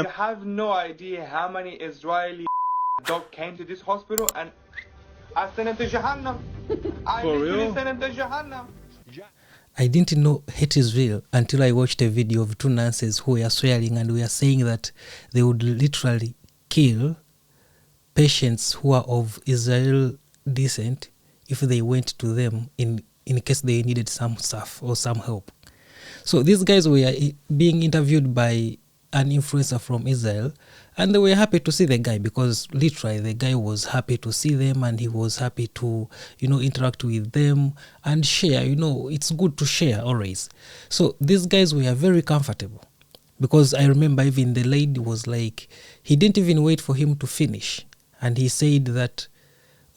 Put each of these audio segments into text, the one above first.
You have no idea how many Israeli dog came to this hospital and I sent him to Jahannam. I literally sent him to Jahannam. I didn't know hate is real until I watched a video of two nurses who were swearing and were saying that they would literally kill patients who are of Israel descent if they went to them in case they needed some stuff or some help. So these guys were being interviewed by an influencer from Israel, and they were happy to see the guy because literally the guy was happy to see them and he was happy to, interact with them and share. It's good to share always. So these guys were very comfortable because I remember even the lady was like, he didn't even wait for him to finish. And he said that,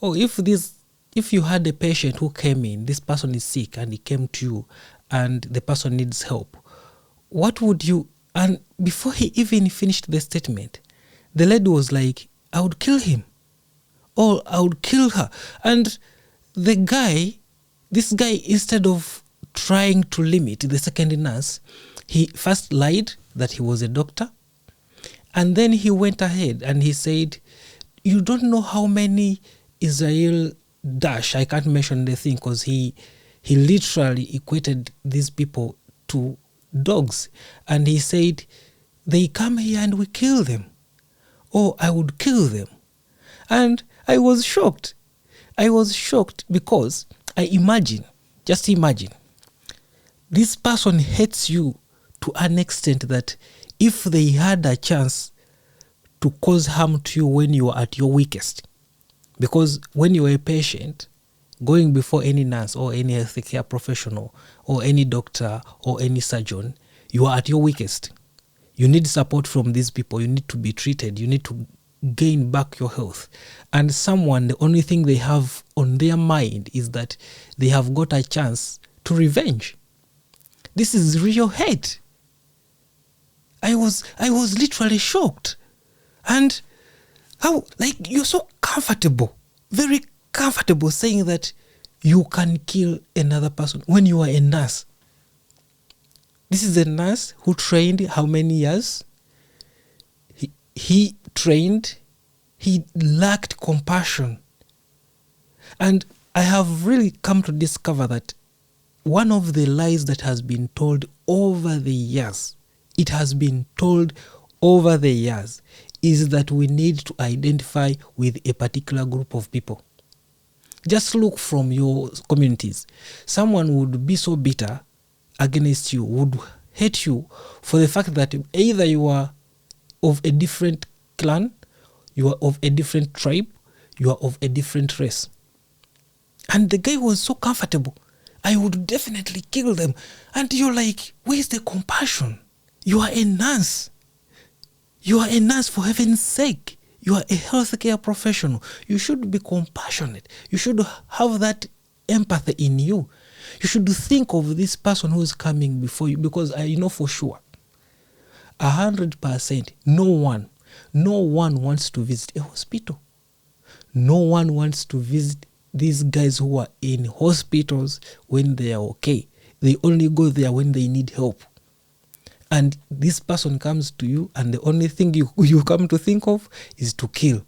if you had a patient who came in, this person is sick and he came to you and the person needs help, what would you... And before he even finished the statement, the lady was like, I would kill him or I would kill her. And this guy, instead of trying to limit the second nurse, he first lied that he was a doctor. And then he went ahead and he said, you don't know how many Israel dash, I can't mention the thing because he literally equated these people to dogs. And he said, they come here and we kill them. Or I would kill them. And I was shocked. Because just imagine, this person hates you to an extent that if they had a chance to cause harm to you when you are at your weakest, because when you are a patient, going before any nurse or any healthcare professional or any doctor or any surgeon, you are at your weakest. You need support from these people. You need to be treated. You need to gain back your health. And the only thing they have on their mind is that they have got a chance to revenge. This is real hate. I was literally shocked. And how, you're so comfortable, very comfortable saying that you can kill another person when you are a nurse. This is a nurse who trained how many years? He trained, he lacked compassion. And I have really come to discover that one of the lies that has been told over the years, is that we need to identify with a particular group of people. Just look from your communities. Someone would be so bitter against you, would hate you for the fact that either you are of a different clan, you are of a different tribe, you are of a different race. And the guy was so comfortable. I would definitely kill them. And you're like, where's the compassion? You are a nurse. You are a nurse, for heaven's sake. You are a healthcare professional. You should be compassionate. You should have that empathy in you. You should think of this person who is coming before you, because I know for sure, 100%, no one wants to visit a hospital. No one wants to visit these guys who are in hospitals when they are okay. They only go there when they need help. And this person comes to you and the only thing you come to think of is to kill.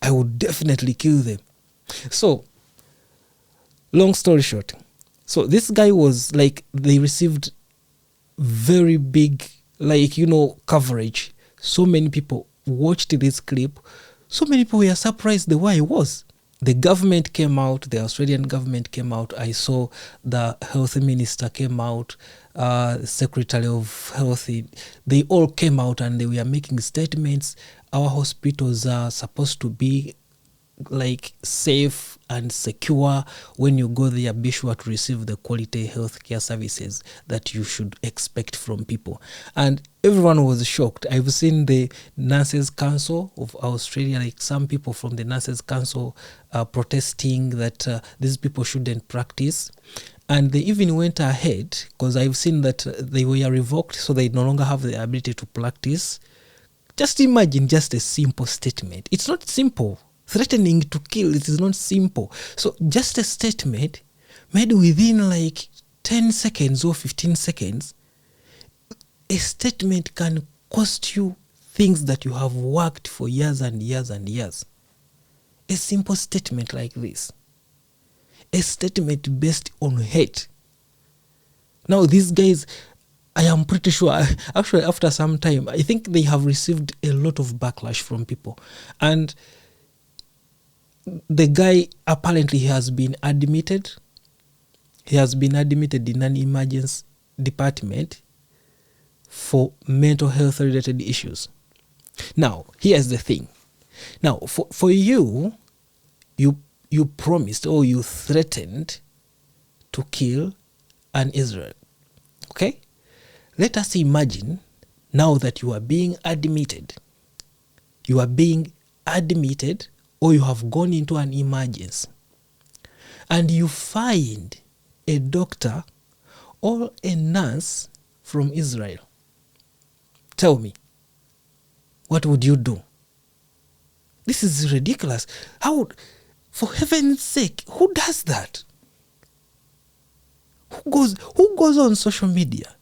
I would definitely kill them. So, long story short. So this guy was they received very big, coverage. So many people watched this clip. So many people were surprised the way he was. The government came out, the Australian government came out. I saw the health minister came out, Secretary of Health. They all came out and they were making statements. Our hospitals are supposed to be safe and secure. When you go there, be sure to receive the quality healthcare services that you should expect from people. And everyone was shocked. I've seen the Nurses Council of Australia, some people from the Nurses Council protesting that these people shouldn't practice. And they even went ahead, because I've seen that they were revoked, so they no longer have the ability to practice. Just imagine just a simple statement. It's not simple. Threatening to kill, it is not simple. So just a statement made within 10 seconds or 15 seconds, a statement can cost you things that you have worked for years and years and years. A simple statement like this. A statement based on hate. Now these guys, I am pretty sure, actually after some time, I think they have received a lot of backlash from people. And the guy apparently has been admitted. He has been admitted in an emergency department for mental health related issues. Now, here's the thing. Now, for you promised or you threatened to kill an Israel. Okay? Let us imagine now that you are being admitted. You are being admitted or you have gone into an emergency and you find a doctor or a nurse from Israel. Tell me, what would you do? This is ridiculous. For heaven's sake, who does that? Who goes on social media?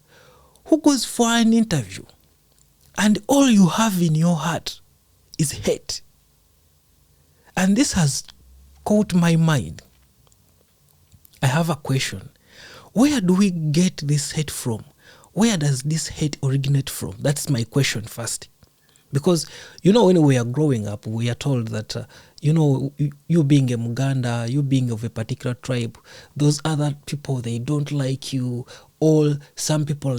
Who goes for an interview? And all you have in your heart is hate. And this has caught my mind. I have a question. Where do we get this hate from? Where does this hate originate from? That's my question first. Because, when we are growing up, we are told that, you being a Muganda, you being of a particular tribe, those other people, they don't like you. Or some people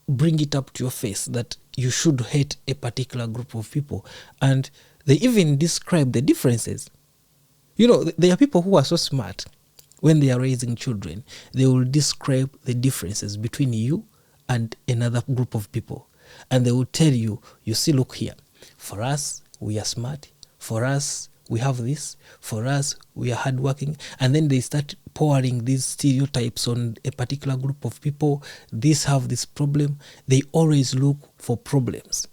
bring it up to your face that you should hate a particular group of people. And they even describe the differences. There are people who are so smart. When they are raising children, they will describe the differences between you and another group of people. And they will tell you, see, look here. For us, we are smart. For us, we have this. For us, we are hardworking. And then they start pouring these stereotypes on a particular group of people. These have this problem. They always look for problems.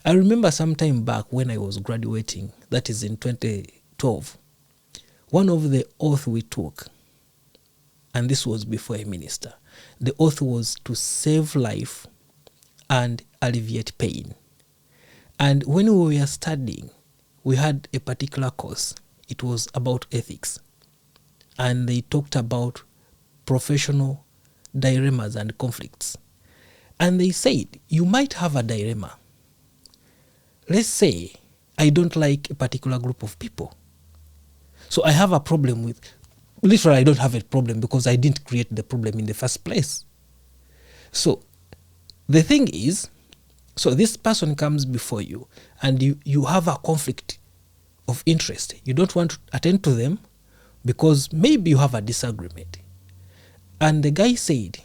I remember some time back when I was graduating, that is in 2012, one of the oaths we took, and this was before a minister, the oath was to save life and alleviate pain. And when we were studying, we had a particular course. It was about ethics. And they talked about professional dilemmas and conflicts. And they said, you might have a dilemma. Let's say I don't like a particular group of people. So I have a problem with, literally I don't have a problem because I didn't create the problem in the first place. So the thing is, so this person comes before you and you have a conflict of interest. You don't want to attend to them because maybe you have a disagreement. And the guy said,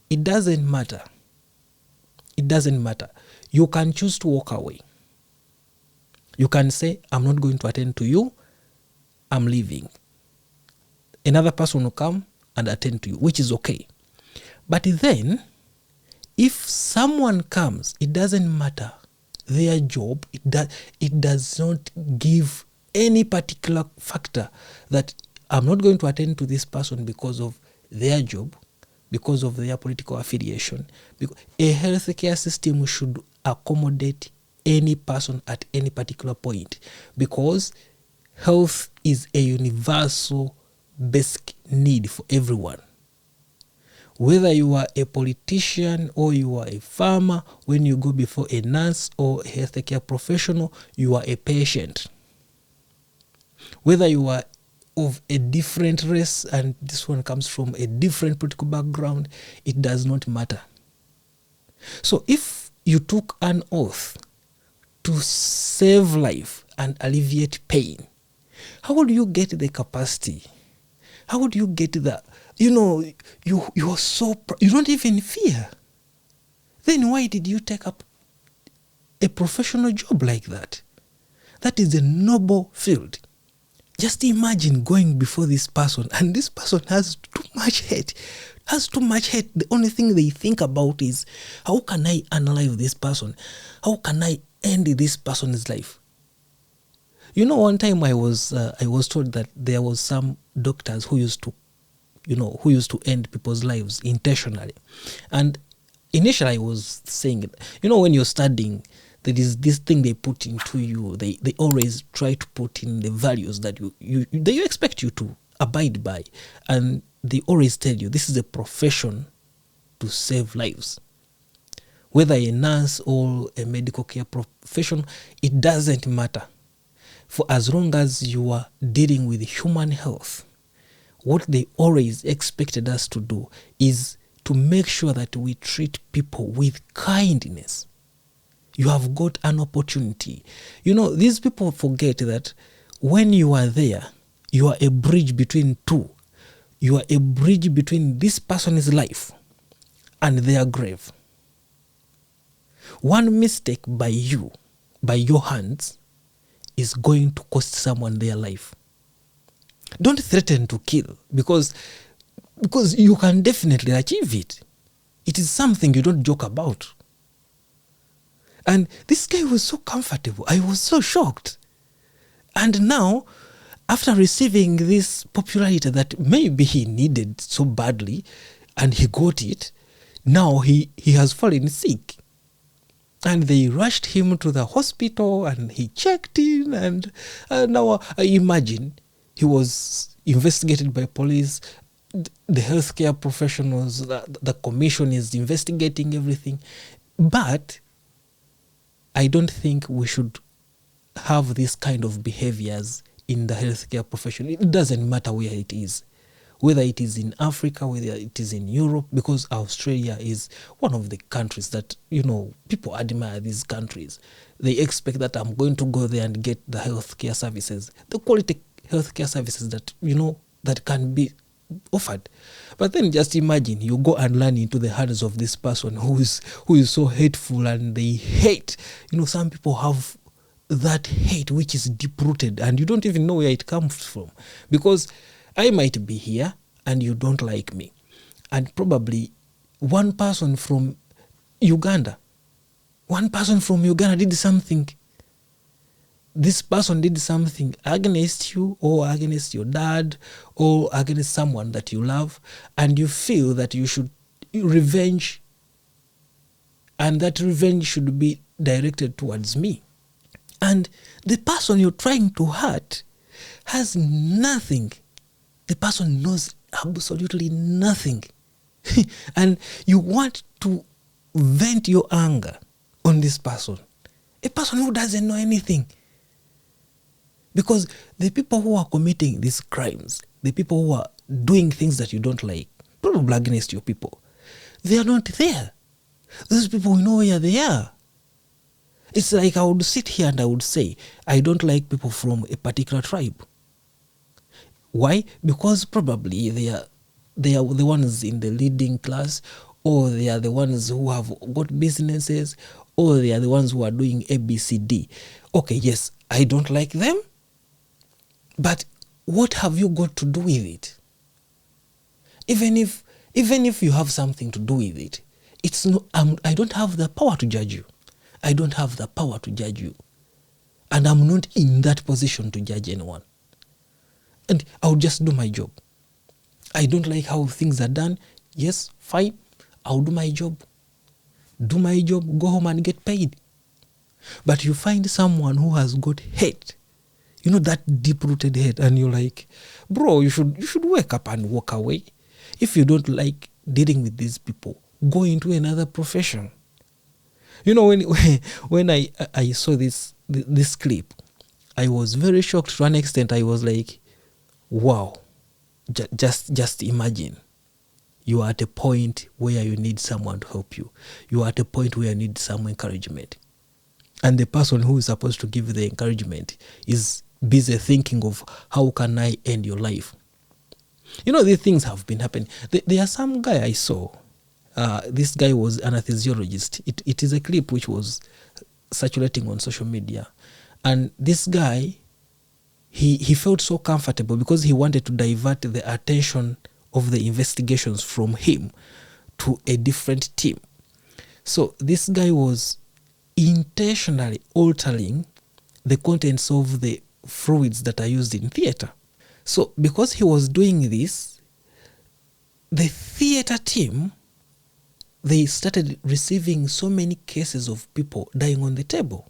it doesn't matter. It doesn't matter. You can choose to walk away. You can say, I'm not going to attend to you. I'm leaving. Another person will come and attend to you, which is okay. But then, if someone comes, it doesn't matter their job. It does not give any particular factor that I'm not going to attend to this person because of their job, because of their political affiliation. A healthcare system should accommodate any person at any particular point, because health is a universal basic need for everyone. Whether you are a politician or you are a farmer, when you go before a nurse or a healthcare professional, you are a patient. Whether you are of a different race and this one comes from a different political background, it does not matter. So if you took an oath to save life and alleviate pain, how would you get the capacity? How would you get the, you are so, you don't even fear. Then why did you take up a professional job like that? That is a noble field. Just imagine going before this person and this person has too much hate. The only thing they think about is, how can I unalive this person? How can I end this person's life? One time I was told that there was some doctors who used to end people's lives intentionally. And initially I was saying, when you're studying, there is this thing they put into you. They always try to put in the values that they expect you to abide by. And they always tell you this is a profession to save lives. Whether a nurse or a medical care profession, it doesn't matter. For as long as you are dealing with human health, what they always expected us to do is to make sure that we treat people with kindness. You have got an opportunity. These people forget that when you are there, you are a bridge between two. You are a bridge between this person's life and their grave. One mistake by your hands, is going to cost someone their life. Don't threaten to kill because you can definitely achieve it. It is something you don't joke about. And this guy was so comfortable. I was so shocked. And now, after receiving this popularity that maybe he needed so badly, and he got it, now he has fallen sick. And they rushed him to the hospital and he checked in, and now I imagine he was investigated by police, the healthcare professionals, the commission is investigating everything. But I don't think we should have this kind of behaviors in the healthcare profession. It doesn't matter where it is, whether it is in Africa, whether it is in Europe, because Australia is one of the countries that, people admire these countries. They expect that I'm going to go there and get the healthcare services, the quality healthcare services that, that can be offered. But then just imagine you go and learn into the hands of this person who is so hateful, and they hate. Some people have that hate which is deep-rooted, and you don't even know where it comes from, because I might be here and you don't like me. And probably one person from Uganda did something. This person did something against you, or against your dad, or against someone that you love, and you feel that you should revenge, and that revenge should be directed towards me. And the person you're trying to hurt has nothing. The person knows absolutely nothing. And you want to vent your anger on this person. A person who doesn't know anything. Because the people who are committing these crimes, the people who are doing things that you don't like, probably against your people, they are not there. Those people, we know where they are. It's like I would sit here and I would say, I don't like people from a particular tribe. Why? Because probably they are the ones in the leading class, or they are the ones who have got businesses, or they are the ones who are doing ABCD. Okay, yes, I don't like them, but what have you got to do with it? Even if you have something to do with it, it's no. I don't have the power to judge you. I don't have the power to judge you, and I'm not in that position to judge anyone. And I'll just do my job. I don't like how things are done. Yes, fine. I'll do my job. Do my job, go home and get paid. But you find someone who has got hate, that deep-rooted hate, and you're like, bro, you should wake up and walk away. If you don't like dealing with these people, go into another profession. When I saw this clip, I was very shocked to an extent. I was like, wow, just imagine. You are at a point where you need someone to help you. You are at a point where you need some encouragement. And the person who is supposed to give the encouragement is busy thinking of how can I end your life. These things have been happening. There are some guy I saw. This guy was an anesthesiologist. It is a clip which was circulating on social media. And this guy, he felt so comfortable because he wanted to divert the attention of the investigations from him to a different team. So this guy was intentionally altering the contents of the fluids that are used in theater. So because he was doing this, the theater team, they started receiving so many cases of people dying on the table.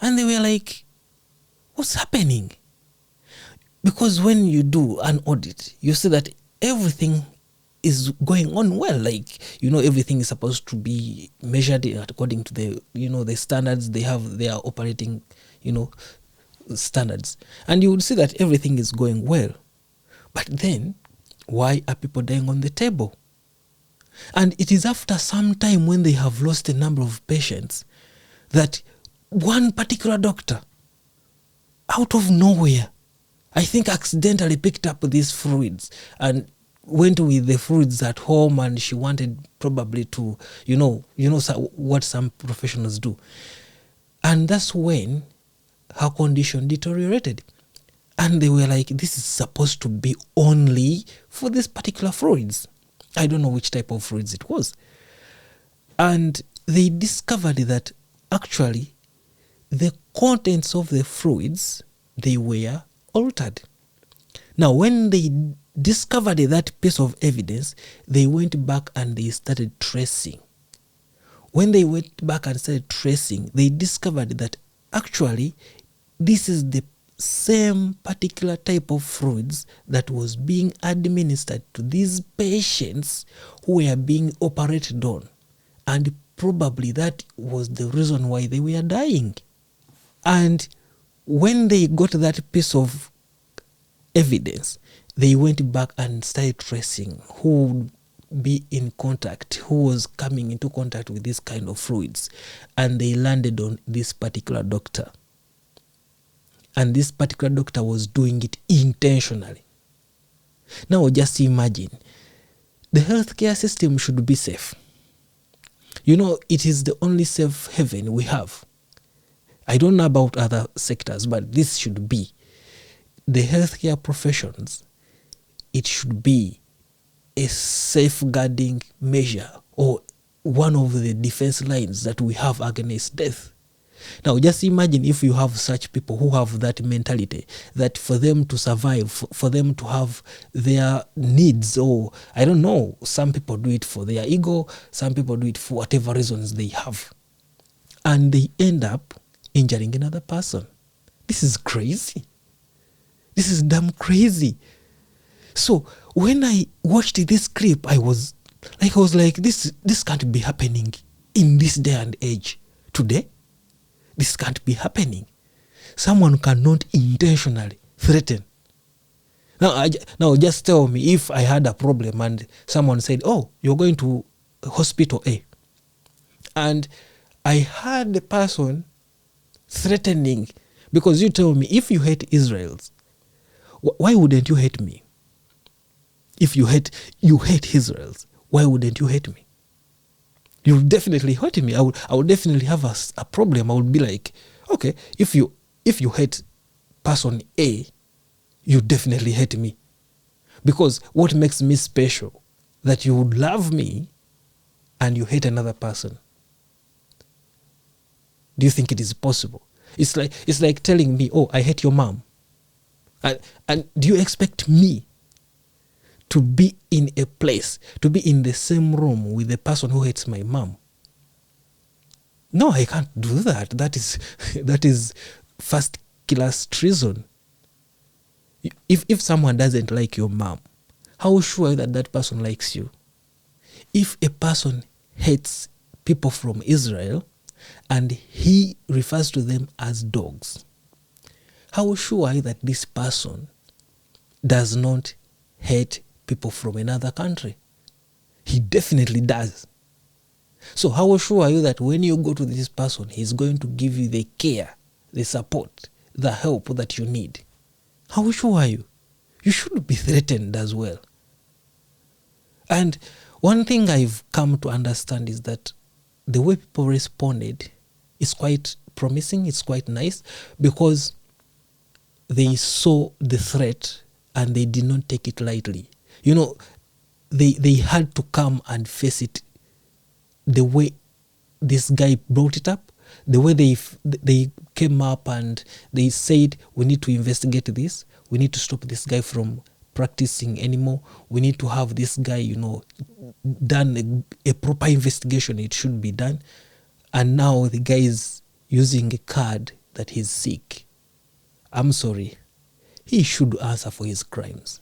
And they were like, what's happening? Because when you do an audit, you see that everything is going on well. Like, everything is supposed to be measured according to the, the standards they have, their operating, standards. And you would see that everything is going well. But then, why are people dying on the table? And it is after some time, when they have lost a number of patients, that one particular doctor, out of nowhere, I think accidentally picked up these fluids and went with the fluids at home, and she wanted probably to, what some professionals do. And that's when her condition deteriorated. And they were like, this is supposed to be only for these particular fluids. I don't know which type of fluids it was. And they discovered that actually the contents of the fluids, they were altered. Now, when they discovered that piece of evidence, they went back and they started tracing. When they went back and started tracing, they discovered that actually this is the same particular type of fluids that was being administered to these patients who were being operated on. And probably that was the reason why they were dying. And when they got that piece of evidence, they went back and started tracing who would be in contact, who was coming into contact with this kind of fluids. And they landed on this particular doctor. And this particular doctor was doing it intentionally. Now just imagine, the healthcare system should be safe. It is the only safe haven we have. I don't know about other sectors, but this should be. The healthcare professions, it should be a safeguarding measure or one of the defense lines that we have against death. Now, just imagine if you have such people who have that mentality, that for them to survive, for them to have their needs, or I don't know, some people do it for their ego, some people do it for whatever reasons they have. And they end up injuring another person. This is crazy. This is damn crazy. So when I watched this clip, I was like, this can't be happening in this day and age. Today, this can't be happening. Someone cannot intentionally threaten. Now just tell me, if I had a problem and someone said, oh, you're going to hospital A, and I had the person threatening, because you tell me, if you hate Israelis, why wouldn't you hate me? If you hate Israelis, why wouldn't you hate me? You would definitely hurt me. I would definitely have a problem. I would be like, okay, if you hate person A, you definitely hate me. Because what makes me special? That you would love me and you hate another person. Do you think it is possible? It's like telling me, oh, I hate your mom. And do you expect me to be in a place, to be in the same room with the person who hates my mom? No, I can't do that. That is first class treason. If someone doesn't like your mom, how sure are you that person likes you? If a person hates people from Israel and he refers to them as dogs, how sure are you that this person does not hate people from another country? He definitely does. So how sure are you that when you go to this person, he's going to give you the care, the support, the help that you need? How sure are you? You should be threatened as well. And one thing I've come to understand is that the way people responded is quite promising, it's quite nice, because they saw the threat and they did not take it lightly. They had to come and face it the way this guy brought it up, the way they came up and they said, we need to investigate this, we need to stop this guy from practicing anymore. We need to have this guy, you know, done a proper investigation. It should be done. And now the guy is using a card that he's sick. I'm sorry. He should answer for his crimes.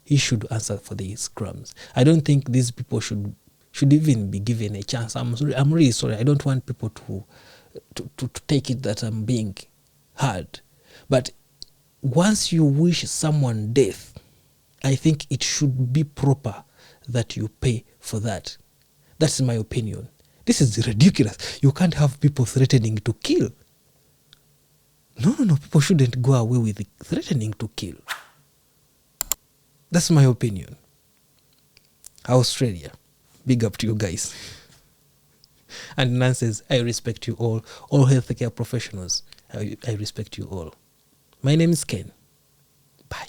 He should answer for these crimes. I don't think these people should even be given a chance. I'm really sorry. I don't want people to take it that I'm being hard. But once you wish someone death, I think it should be proper that you pay for that. That's my opinion. This is ridiculous. You can't have people threatening to kill. No. People shouldn't go away with threatening to kill. That's my opinion. Australia, big up to you guys. And nurses, I respect you all. All healthcare professionals, I respect you all. My name is Ken. Bye.